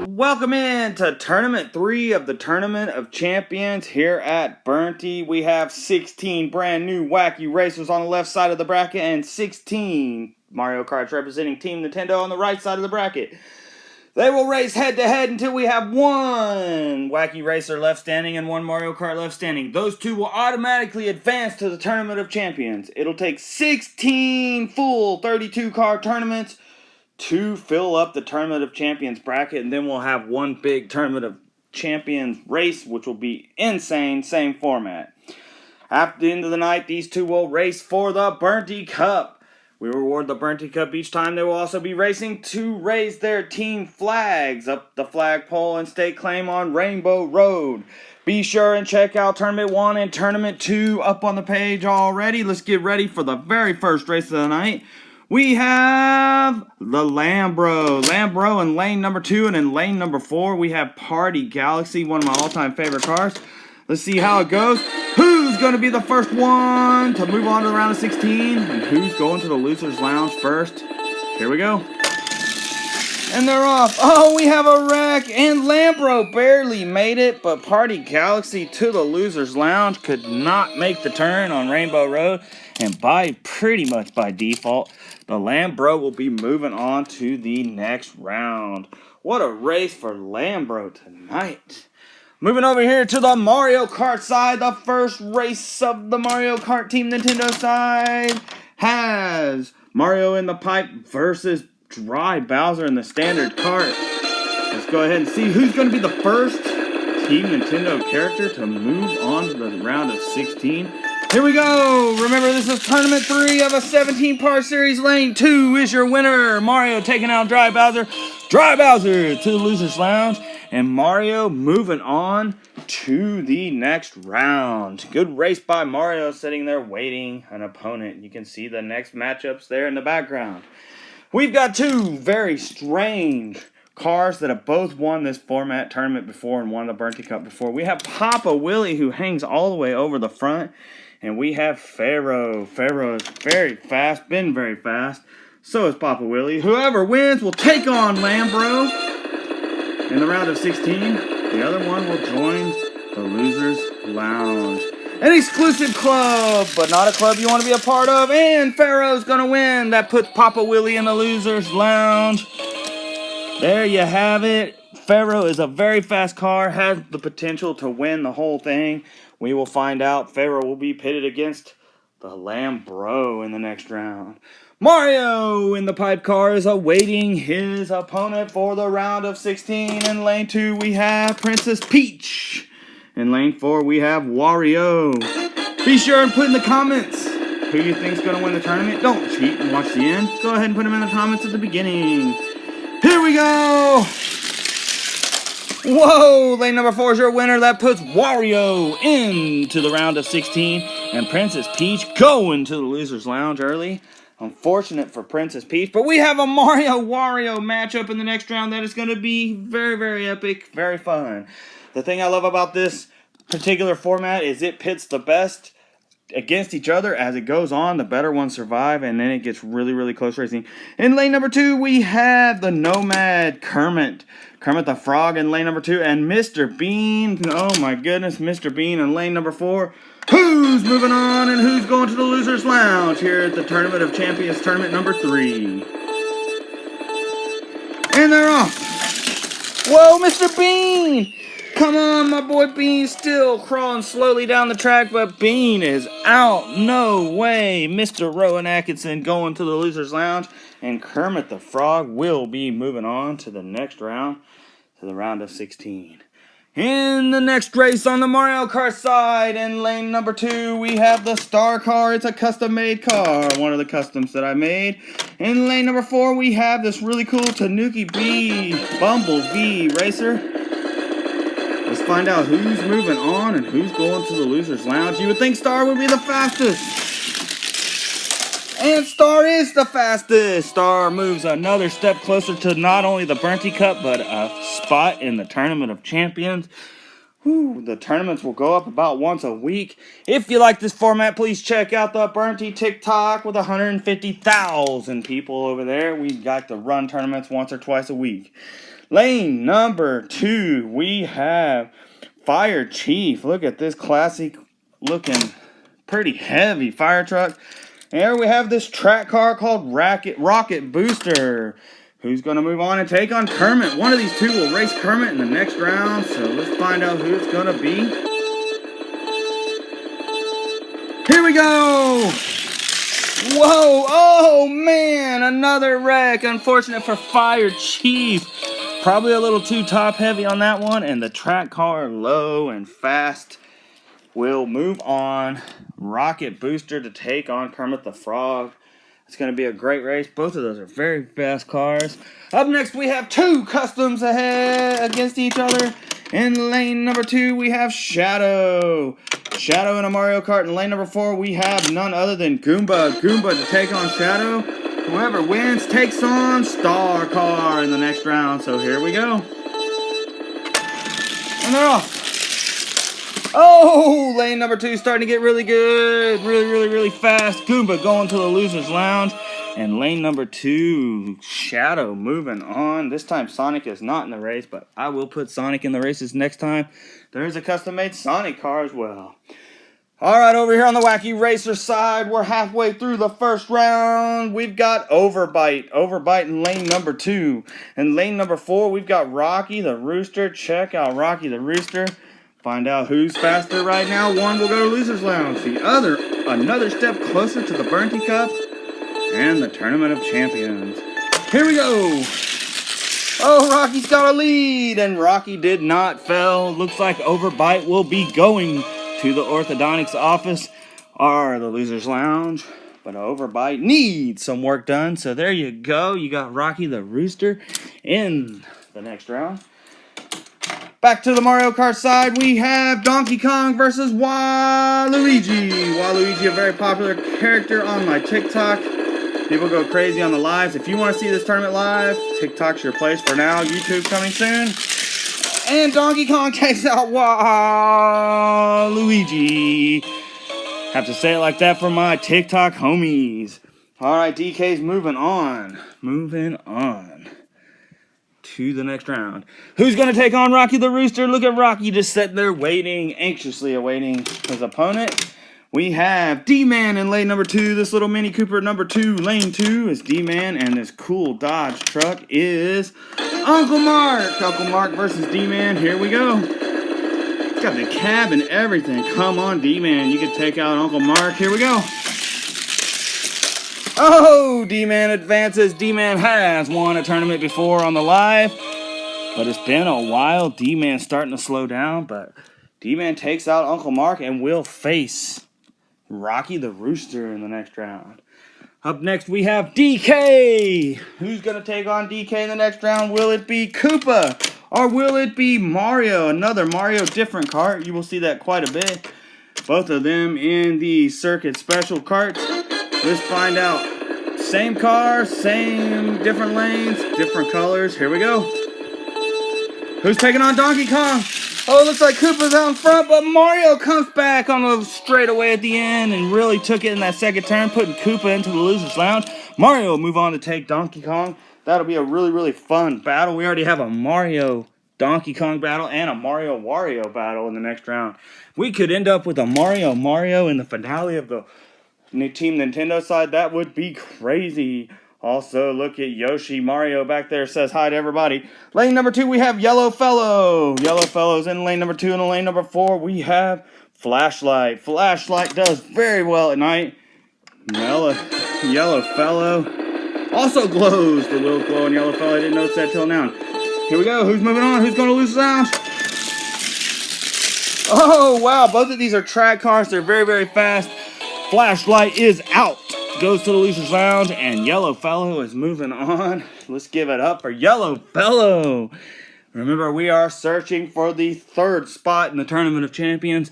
Welcome in to Tournament 3 of the Tournament of Champions here at Burnty. We have 16 brand new Wacky Racers on the left side of the bracket and 16 Mario Karts representing Team Nintendo on the right side of the bracket. They will race head-to-head until we have one Wacky Racer left standing and one Mario Kart left standing. Those two will automatically advance to the Tournament of Champions. It'll take 16 full 32-car tournaments to fill up the Tournament of Champions bracket, and then we'll have one big Tournament of Champions race, which will be insane, same format. After the end of the night, these two will race for the Burnty Cup. We reward the Burnty Cup each time. They will also be racing to raise their team flags up the flagpole and stake claim on Rainbow Road. Be sure and check out Tournament 1 and Tournament 2 up on the page already. Let's get ready for the very first race of the night. We have the Lambro in lane number 2, and in lane number 4 we have Party Galaxy, one of my all-time favorite cars. Let's see how it goes. Who's going to be the first one to move on to the round of 16? And who's going to the Loser's Lounge first? Here we go. And they're off. Oh, we have a wreck, and Lambro barely made it, but Party Galaxy to the Loser's Lounge could not make the turn on Rainbow Road, and pretty much by default, the Lambro will be moving on to the next round. What a race for Lambro tonight. Moving over here to the Mario Kart side, the first race of the Mario Kart Team Nintendo side has Mario in the Pipe versus Dry Bowser in the standard cart. Let's go ahead and see who's going to be the first Team Nintendo character to move on to the round of 16. Here we go! Remember, this is Tournament 3 of a 17-part series. Lane 2 is your winner. Mario taking out Dry Bowser. Dry Bowser to the Loser's Lounge. And Mario moving on to the next round. Good race by Mario, sitting there waiting an opponent. You can see the next matchups there in the background. We've got two very strange cars that have both won this format tournament before and won the Burnty Cup before. We have Papa Willie, who hangs all the way over the front. And we have Pharaoh. Pharaoh is very fast, been very fast. So is Papa Willie. Whoever wins will take on Lambro in the round of 16. The other one will join the Loser's Lounge. An exclusive club, but not a club you want to be a part of. And Pharaoh's going to win. That puts Papa Willie in the Loser's Lounge. There you have it. Pharaoh is a very fast car, has the potential to win the whole thing. We will find out. Pharaoh will be pitted against the Lambro in the next round. Mario in the pipe car is awaiting his opponent for the round of 16. In lane 2, we have Princess Peach. In lane 4, we have Wario. Be sure and put in the comments who you think is going to win the tournament. Don't cheat and watch the end. Go ahead and put them in the comments at the beginning. Here we go! Whoa! Lane number 4 is your winner. That puts Wario into the round of 16. And Princess Peach going to the Loser's Lounge early. Unfortunate for Princess Peach. But we have a Mario-Wario matchup in the next round that is going to be very, very epic. Very fun. The thing I love about this particular format is it pits the best against each other. As it goes on, the better ones survive, and then it gets really, really close racing. In lane number 2, we have the Nomad Kermit the Frog in lane number 2, and Mr. Bean. Oh my goodness, Mr. Bean in lane number 4. Who's moving on and who's going to the Loser's Lounge here at the Tournament of Champions, Tournament number 3. And they're off. Whoa, Mr. Bean! Come on, my boy Bean, still crawling slowly down the track, but Bean is out. No way. Mr. Rowan Atkinson going to the Loser's Lounge, and Kermit the Frog will be moving on to the next round, to the round of 16. In the next race on the Mario Kart side, in lane number 2, we have the Star Car. It's a custom-made car, one of the customs that I made. In lane number 4, we have this really cool Tanuki Bee Bumblebee Racer. Let's find out who's moving on and who's going to the Loser's Lounge. You would think Star would be the fastest. And Star is the fastest. Star moves another step closer to not only the Burnty Cup, but a spot in the Tournament of Champions. The tournaments will go up about once a week. If you like this format, please check out the Burnty TikTok with 150,000 people over there. We got to run tournaments once or twice a week. Lane number 2, we have Fire Chief. Look at this classic looking pretty heavy fire truck. And here we have this track car called Rocket Booster. Who's going to move on and take on Kermit? One of these two will race Kermit in the next round, so let's find out who it's going to be. Here we go! Whoa! Oh, man! Another wreck. Unfortunate for Fire Chief. Probably a little too top-heavy on that one, and the track car, low and fast, will move on. Rocket Booster to take on Kermit the Frog. It's going to be a great race. Both of those are very fast cars. Up next, we have 2 customs ahead against each other. In lane number 2, we have Shadow. Shadow in a Mario Kart. In lane number 4, we have none other than Goomba. Goomba to take on Shadow. Whoever wins takes on Star Car in the next round. So here we go. And they're off. Oh, lane number 2 starting to get really good. Really fast. Goomba going to the loser's lounge. And lane number 2, Shadow moving on. This time Sonic is not in the race, but I will put Sonic in the races next time. There's a custom-made Sonic car as well. Alright, over here on the Wacky Racer side, we're halfway through the first round. We've got Overbite. Overbite in lane number 2. In lane number 4, we've got Rocky the Rooster. Check out Rocky the Rooster. Find out who's faster right now. One will go to Loser's Lounge. The other, another step closer to the Burnty Cup and the Tournament of Champions. Here we go. Oh, Rocky's got a lead, and Rocky did not fail. Looks like Overbite will be going to the orthodontics office or the Loser's Lounge. But Overbite needs some work done, so there you go. You got Rocky the Rooster in the next round. Back to the Mario Kart side, we have Donkey Kong versus Waluigi. Waluigi, a very popular character on my TikTok. People go crazy on the lives. If you want to see this tournament live, TikTok's your place for now. YouTube's coming soon. And Donkey Kong takes out Waluigi. Have to say it like that for my TikTok homies. Alright, DK's moving on. Moving on to the next round. Who's going to take on Rocky the Rooster? Look at Rocky just sitting there waiting, anxiously awaiting his opponent. We have D-Man in lane number 2. This little Mini Cooper number 2, lane 2 is D-Man, and this cool Dodge truck is Uncle Mark. Uncle Mark versus D-Man. Here we go. It's got the cab and everything. Come on, D-Man. You can take out Uncle Mark. Here we go. Oh, D-Man advances. D-Man has won a tournament before on the live, but it's been a while. D-Man's starting to slow down, but D-Man takes out Uncle Mark and will face Rocky the Rooster in the next round. Up next, we have DK. Who's going to take on DK in the next round? Will it be Koopa or will it be Mario? Another Mario different kart. You will see that quite a bit. Both of them in the Circuit Special karts. Let's find out. Same car, same different lanes, different colors. Here we go. Who's taking on Donkey Kong? Oh, it looks like Koopa's out in front, but Mario comes back on the straightaway at the end and really took it in that second turn, putting Koopa into the Loser's Lounge. Mario will move on to take Donkey Kong. That'll be a really fun battle. We already have a Mario Donkey Kong battle and a Mario Wario battle in the next round. We could end up with a Mario in the finale of the Team Nintendo side. That would be crazy. Also, look at Yoshi. Mario back there says hi to everybody. Lane number 2, we have Yellow Fellow. Yellow Fellow's in lane number 2. And in lane number 4, we have Flashlight. Flashlight does very well at night. Yellow Fellow also glows. The wheels glow on Yellow Fellow. I didn't notice that till now. Here we go. Who's moving on? Who's going to lose the sound? Oh, wow. Both of these are track cars. They're very fast. Flashlight is out. Goes to the Loser's Lounge, and Yellow Fellow is moving on. Let's give it up for Yellow Fellow. Remember, we are searching for the 3rd spot in the Tournament of Champions.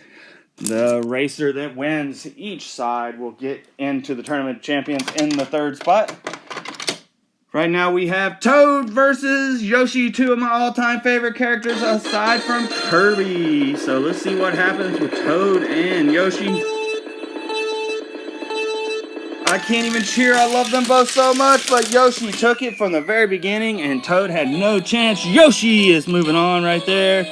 The racer that wins each side will get into the Tournament of Champions in the 3rd spot. Right now we have Toad versus Yoshi, two of my all-time favorite characters aside from Kirby. So let's see what happens with Toad and Yoshi. I can't even cheer, I love them both so much, but Yoshi took it from the very beginning and Toad had no chance. Yoshi is moving on right there.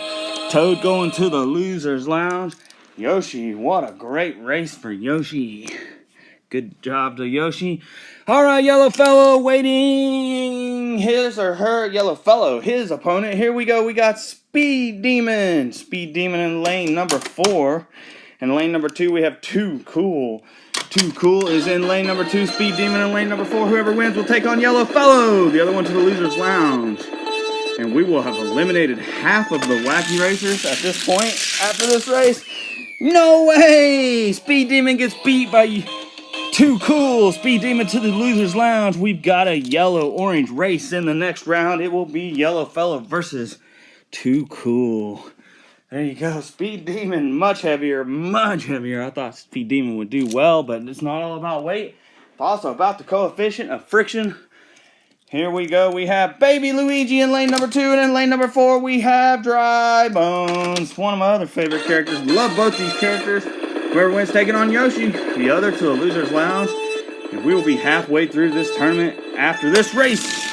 Toad going to the loser's lounge. Yoshi, what a great race for Yoshi. Good job to Yoshi. All right, yellow fellow waiting his or her, yellow fellow, his opponent. Here we go. We got Speed Demon. Speed Demon in lane number 4. In lane number 2, we have Too Cool. Too Cool is in lane number 2. Speed Demon in lane number 4. Whoever wins will take on yellow fellow, the other one to the loser's lounge. And we will have eliminated half of the Wacky Racers at this point after this race. No way! Speed Demon gets beat by Too Cool. Speed Demon to the loser's lounge. We've got a yellow-orange race in the next round. It will be yellow fellow versus Too Cool. There you go. Speed Demon, much heavier, much heavier. I thought Speed Demon would do well, but it's not all about weight. It's also about the coefficient of friction. Here we go. We have Baby Luigi in lane number 2, and in lane number 4, we have Dry Bones. One of my other favorite characters. Love both these characters. Whoever wins taking on Yoshi, the other to the loser's lounge. And we will be halfway through this tournament after this race.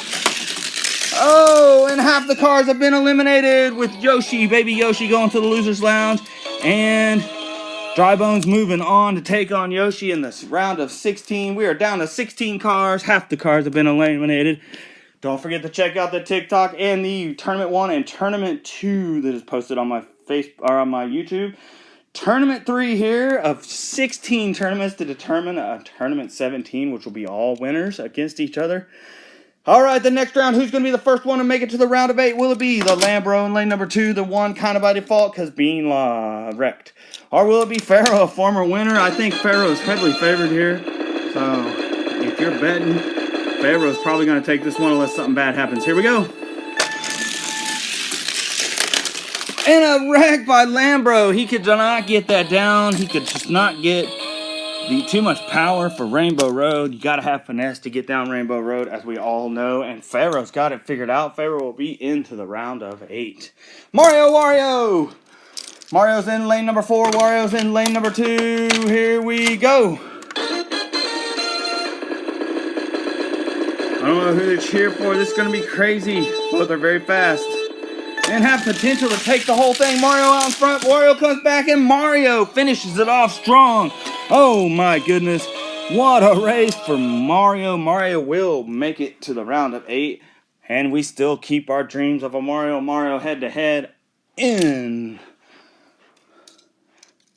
Oh, and half the cars have been eliminated with Yoshi, Baby Yoshi going to the loser's lounge. And Dry Bones moving on to take on Yoshi in this round of 16. We are down to 16 cars. Half the cars have been eliminated. Don't forget to check out the TikTok and the Tournament 1 and Tournament 2 that is posted on my Facebook or on my YouTube. Tournament 3 here of 16 tournaments to determine a Tournament 17, which will be all winners against each other. All right, the next round, who's going to be the first one to make it to the round of 8? Will it be the Lambro in lane number 2, the one kind of by default because Bean wrecked? Or will it be Pharaoh, a former winner? I think Pharaoh is heavily favored here. So, if you're betting, Pharaoh's probably going to take this one unless something bad happens. Here we go. And a wreck by Lambro. He could not get that down. He could just not get too much power for Rainbow Road. You got to have finesse to get down Rainbow Road, as we all know. And Pharaoh's got it figured out. Pharaoh will be into the round of 8. Wario! Mario's in lane number 4. Wario's in lane number 2. Here we go. I don't know who to cheer for. This is going to be crazy. Both are very fast and have potential to take the whole thing. Mario out in front. Wario comes back and Mario finishes it off strong. Oh my goodness. What a race for Mario. Mario will make it to the round of 8. And we still keep our dreams of a Mario head-to-head in.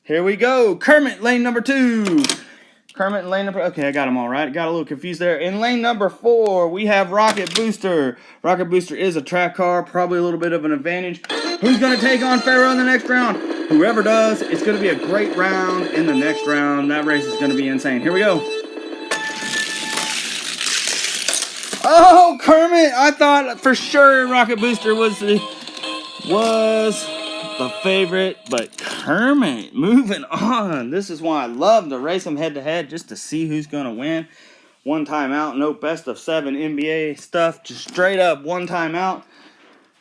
Here we go. Kermit, lane number 2. Kermit in lane number... Okay, I got them all right. Got a little confused there. In lane number 4, we have Rocket Booster. Rocket Booster is a track car. Probably a little bit of an advantage. Who's going to take on Pharaoh in the next round? Whoever does, it's going to be a great round in the next round. That race is going to be insane. Here we go. Oh, Kermit! I thought for sure Rocket Booster was the favorite, but Kermit moving on. This is why I love to race them head-to-head, just to see who's going to win. One time out, no best of 7 NBA stuff, just straight up one time out.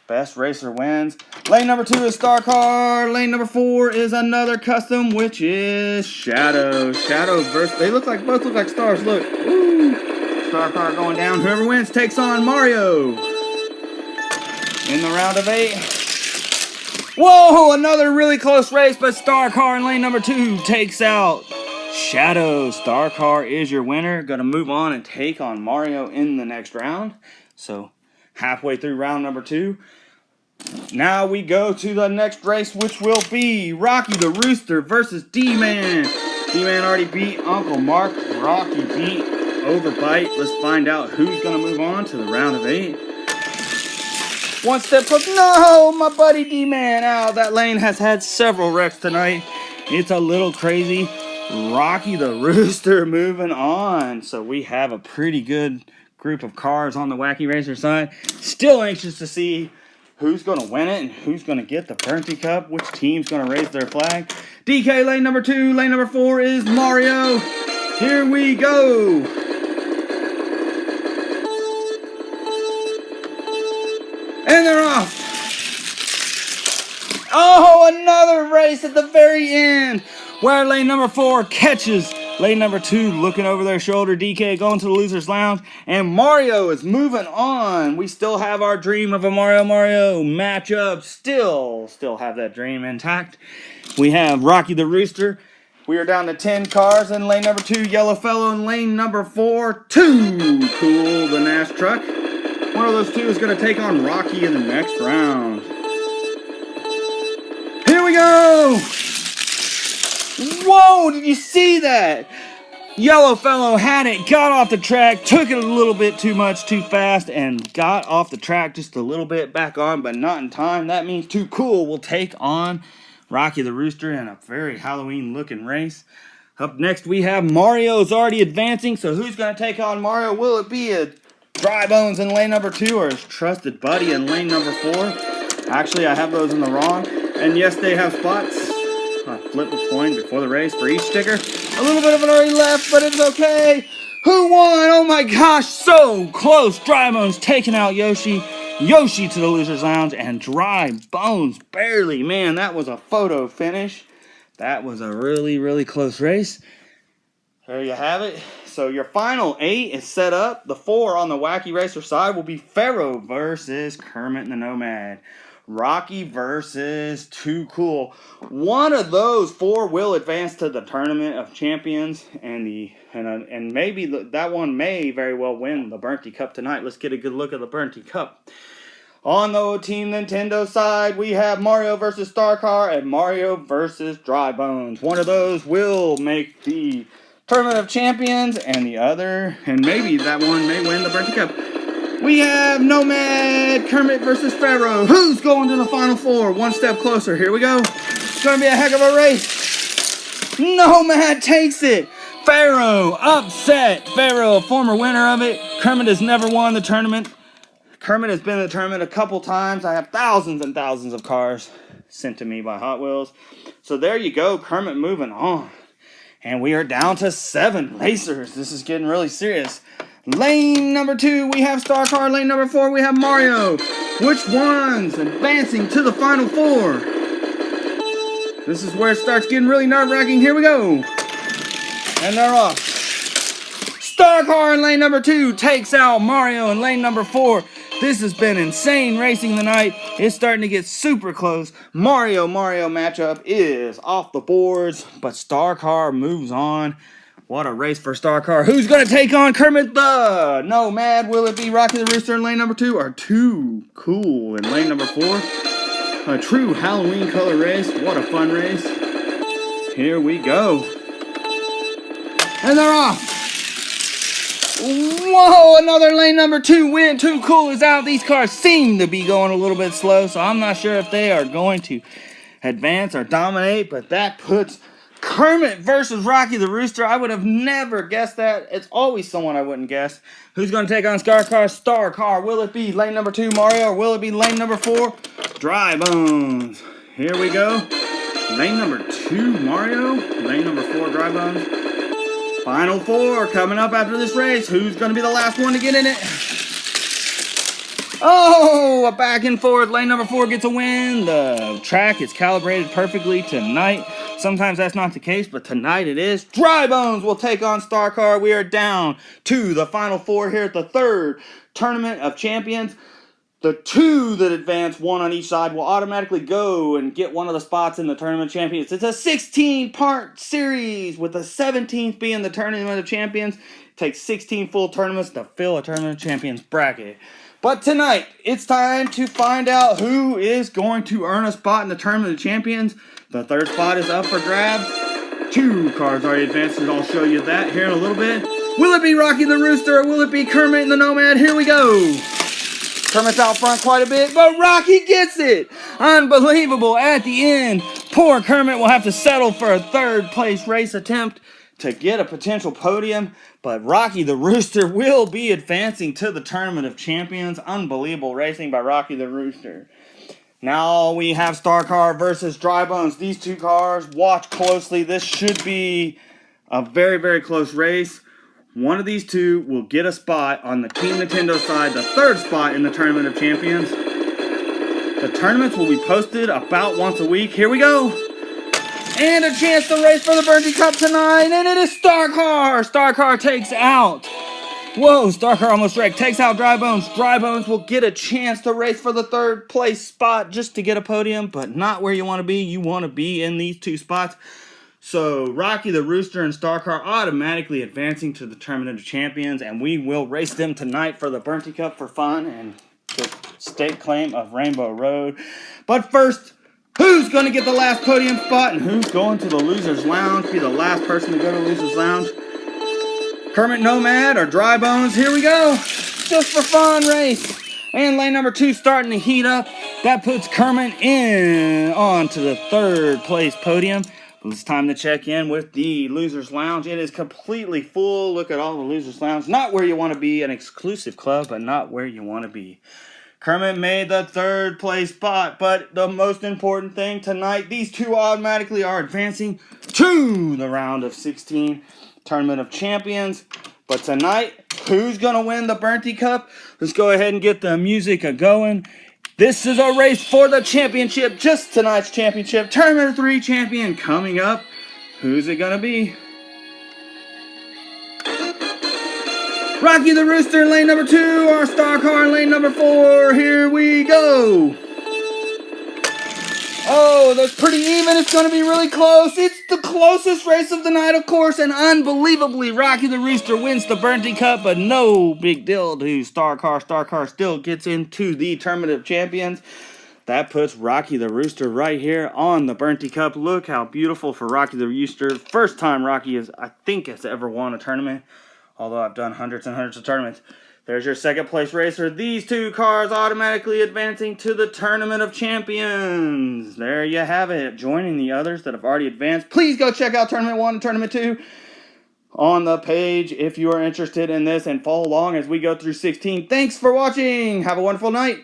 Best racer wins. Lane number 2 is Star Car. Lane number 4 is another custom, which is Shadow. Shadow versus... They both look like stars. Look. Ooh. Star Car going down. Whoever wins takes on Mario. In the round of 8. Whoa! Another really close race, but Star Car in lane number 2 takes out Shadow. Star Car is your winner. Going to move on and take on Mario in the next round. So, halfway through round number 2. Now we go to the next race, which will be Rocky the Rooster versus D-Man. D-Man already beat Uncle Mark. Rocky beat Overbite. Let's find out who's going to move on to the round of 8. One step close. No, my buddy D-Man. Ow, that lane has had several wrecks tonight. It's a little crazy. Rocky the Rooster moving on. So we have a pretty good group of cars on the Wacky Racer side. Still anxious to see who's going to win it and who's going to get the Burnty Cup. Which team's going to raise their flag. DK lane number 2. Lane number 4 is Mario. Here we go. race at the very end, where lane number 4 catches lane number 2, looking over their shoulder. DK going to the loser's lounge, and Mario is moving on. We still have our dream of a Mario matchup. Still have that dream intact. We have Rocky the Rooster. We are down to 10 cars in lane number 2, Yellow Fellow in lane number 4, Too Cool, the Nash truck. One of those two is going to take on Rocky in the next round. Here we go! Whoa, did you see that? Yellow Fellow had it, got off the track, took it a little bit too fast, and got off the track just a little bit back on, but not in time. That means Too Cool will take on Rocky the Rooster in a very Halloween-looking race. Up next, we have Mario's already advancing, so who's going to take on Mario? Will it be a Dry Bones in lane number 2 or his trusted buddy in lane number 4? Actually, I have those in the wrong. And yes, they have spots. I flip a coin before the race for each sticker. A little bit of it already left, but it's okay. Who won? Oh my gosh, so close. Dry Bones taking out Yoshi. Yoshi to the loser's lounge, and Dry Bones barely. Man, that was a photo finish. That was a really, really close race. There you have it. So your final 8 is set up. The 4 on the Wacky Racer side will be Pharaoh versus Kermit the Nomad. Rocky versus Too Cool. One of those 4 will advance to the Tournament of Champions, and maybe that one may very well win the Burnty Cup tonight. Let's get a good look at the Burnty Cup. On the Team Nintendo side, we have Mario versus Star Car and Mario versus Dry Bones. One of those will make the Tournament of Champions, and the other, and maybe that one may win the Burnty Cup. We have Nomad Kermit versus Pharaoh. Who's going to the Final 4? One step closer. Here we go. It's going to be a heck of a race. Nomad takes it. Pharaoh upset. Pharaoh, a former winner of it. Kermit has never won the tournament. Kermit has been in the tournament a couple times. I have thousands and thousands of cars sent to me by Hot Wheels. So there you go. Kermit moving on. And we are down to 7 racers. This is getting really serious. Lane number 2, we have Star Car. Lane number 4, we have Mario. Which one's advancing to the Final 4? This is where it starts getting really nerve-wracking. Here we go. And they're off. Star Car in lane number 2 takes out Mario in lane number 4. This has been insane racing tonight. It's starting to get super close. Mario matchup is off the boards, but Star Car moves on. What a race for Star Car. Who's going to take on Kermit the Nomad? Will it be Rocky the Rooster in lane number 2 or Too Cool in lane number 4? A true Halloween color race. What a fun race. Here we go. And they're off. Whoa, another lane number 2 win. Too Cool is out. These cars seem to be going a little bit slow, so I'm not sure if they are going to advance or dominate, but that puts Kermit versus Rocky the Rooster. I would have never guessed that. It's always someone I wouldn't guess. Who's going to take on Star Car? Star Car. Will it be lane number 2 Mario, or will it be lane number 4 Dry Bones? Here we go. Lane number 2 Mario, lane number 4 Dry Bones. Final 4 coming up after this race. Who's going to be the last one to get in it? Oh, a back and forth. Lane number 4 gets a win. The track is calibrated perfectly tonight. Sometimes that's not the case, but tonight it is. Dry Bones will take on Star Car. We are down to the Final 4 here at the 3rd Tournament of Champions. The 2 that advance, 1 on each side, will automatically go and get one of the spots in the Tournament of Champions. It's a 16-part series, with the 17th being the Tournament of Champions. It takes 16 full tournaments to fill a Tournament of Champions bracket. But tonight, it's time to find out who is going to earn a spot in the Tournament of Champions. The 3rd spot is up for grabs. 2 cars already advanced, and I'll show you that here in a little bit. Will it be Rocky the Rooster, or will it be Kermit the Nomad? Here we go. Kermit's out front quite a bit, but Rocky gets it. Unbelievable at the end. Poor Kermit will have to settle for a 3rd place race attempt to get a potential podium, but Rocky the Rooster will be advancing to the Tournament of Champions. Unbelievable racing by Rocky the Rooster. Now we have Star Car versus Dry Bones. These 2 cars, watch closely. This should be a very, very close race. One of these 2 will get a spot on the Team Nintendo side, the 3rd spot in the Tournament of Champions. The tournaments will be posted about once a week. Here we go. And a chance to race for the Burnty Cup tonight, and it is Star Car. Star Car takes out. Whoa, Star Car almost wrecked. Takes out Dry Bones. Dry Bones will get a chance to race for the third place spot just to get a podium, but not where you want to be. You want to be in these two spots. So Rocky the Rooster and Star Car automatically advancing to the Tournament of Champions, and we will race them tonight for the Burnty Cup for fun and the state claim of Rainbow Road. But first, who's going to get the last podium spot and who's going to the Loser's Lounge? Be the last person to go to Loser's Lounge. Kermit Nomad or Dry Bones, here we go. Just for fun race. And lane number 2 starting to heat up. That puts Kermit in on to the third place podium. It's time to check in with the Loser's Lounge. It is completely full. Look at all the Loser's Lounge. Not where you want to be, an exclusive club, but not where you want to be. Kermit made the third place spot, but the most important thing tonight, these two automatically are advancing to the round of 16 Tournament of Champions. But tonight, who's going to win the Burnty Cup? Let's go ahead and get the music going. This is a race for the championship, just tonight's championship. Tournament 3 champion coming up. Who's it going to be? Rocky the Rooster in lane number 2, our Star Car in lane number 4. Here we go. Oh, that's pretty even. It's going to be really close. It's the closest race of the night, of course, and unbelievably, Rocky the Rooster wins the Burnty Cup, but no big deal to Star Car. Star Car still gets into the Tournament of Champions. That puts Rocky the Rooster right here on the Burnty Cup. Look how beautiful for Rocky the Rooster. First time Rocky has ever won a tournament, although I've done hundreds and hundreds of tournaments. There's your second place racer. These two cars automatically advancing to the Tournament of Champions. There you have it. Joining the others that have already advanced. Please go check out Tournament 1 and Tournament 2 on the page if you are interested in this and follow along as we go through 16. Thanks for watching. Have a wonderful night.